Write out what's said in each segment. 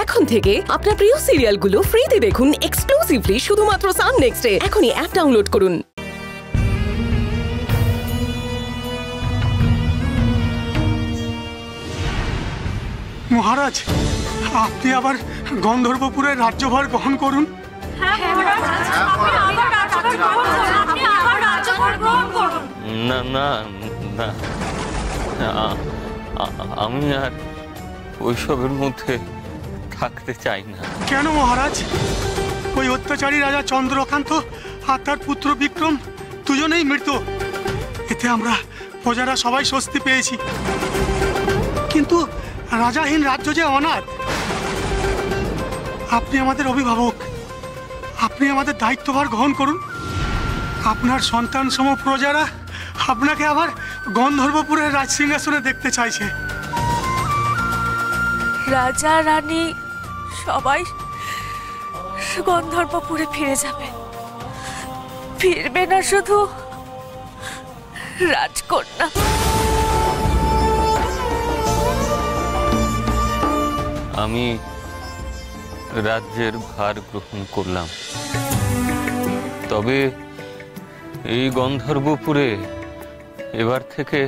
এখন থেকে আপনার প্রিয় সিরিয়ালগুলো ফ্রিতে দেখুন এক্সক্লুসিভলি শুধুমাত্র সান নেক্সটে। এখনই অ্যাপ ডাউনলোড করুন। মহারাজ, আপনি আবার গন্ধর্বপুরের রাজ্যভার গ্রহণ করুন। না না না, আমি আর ওইসবের মধ্যে থাকতে চাই না। কেন মহারাজ? ওই অত্যাচারী রাজা চন্দ্রকান্ত আর তার পুত্র বিক্রম দুজনেই মৃত। এতে আমরা প্রজারা সবাই স্বস্তি পেয়েছি, কিন্তু রাজাহীন রাজ্য যে অনাথ। আপনি আমাদের অভিভাবক, আপনি আমাদের দায়িত্বভার গ্রহণ করুন। আপনার সন্তান সম প্রজারা আপনাকে আবার গন্ধর্বপুরের রাজসিংহাসনে দেখতে চাইছে। রাজা রানী সবাই গন্ধর্বপুরে ফিরে যাবে, ফিরবে না শুধু রাজকন্যা। আমি রাজ্যের ভার গ্রহণ করলাম, তবে এই গন্ধর্বপুরে এবার থেকে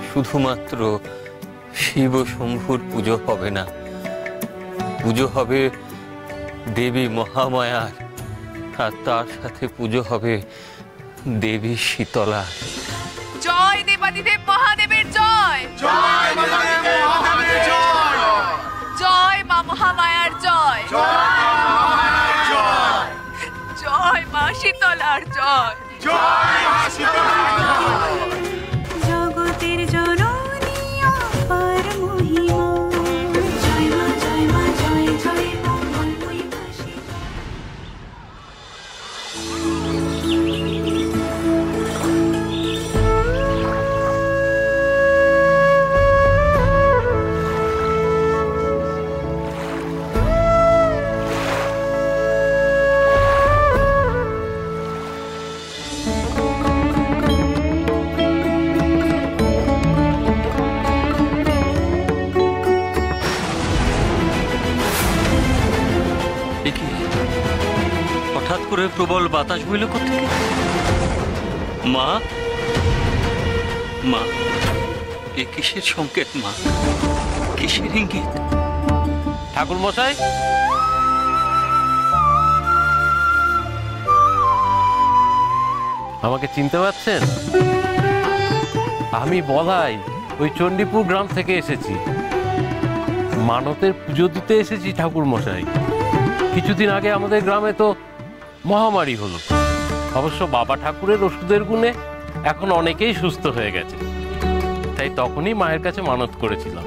শুধুমাত্র শিব শম্ভুর পুজো হবে না, পুজো হবে দেবী মহামায়ার, আর তার সাথে পুজো হবে দেবী শীতলা। জয় দেবাদিদেব মহাদেবের জয়, জয় মহাদেবের মহাদেবের জয়, জয় মা মহামায়ার জয়, জয় মা শীতলার জয়, জয় মা শীতলার জয়। জগতের জননী অপার মহিমা, জয় মা জয় মা জয় জয় মঙ্গলময়ী মা শীতলা। হঠাৎ করে প্রবল বাতাস বইল কোথেকে? মা, মা, এ কিসের সংকেত মা? কিসের ইঙ্গিত? ঠাকুর মশাই, আমাকে চিনতে পারছেন? আমি বলাই ওই চণ্ডীপুর গ্রাম থেকে এসেছি, মানতের পুজো দিতে এসেছি ঠাকুর মশাই। কিছুদিন আগে আমাদের গ্রামে তো মহামারী হলো, অবশ্য বাবা ঠাকুরের ওষুধের গুণে এখন অনেকেই সুস্থ হয়ে গেছে, তাই তখনই মায়ের কাছে মানত করেছিলাম।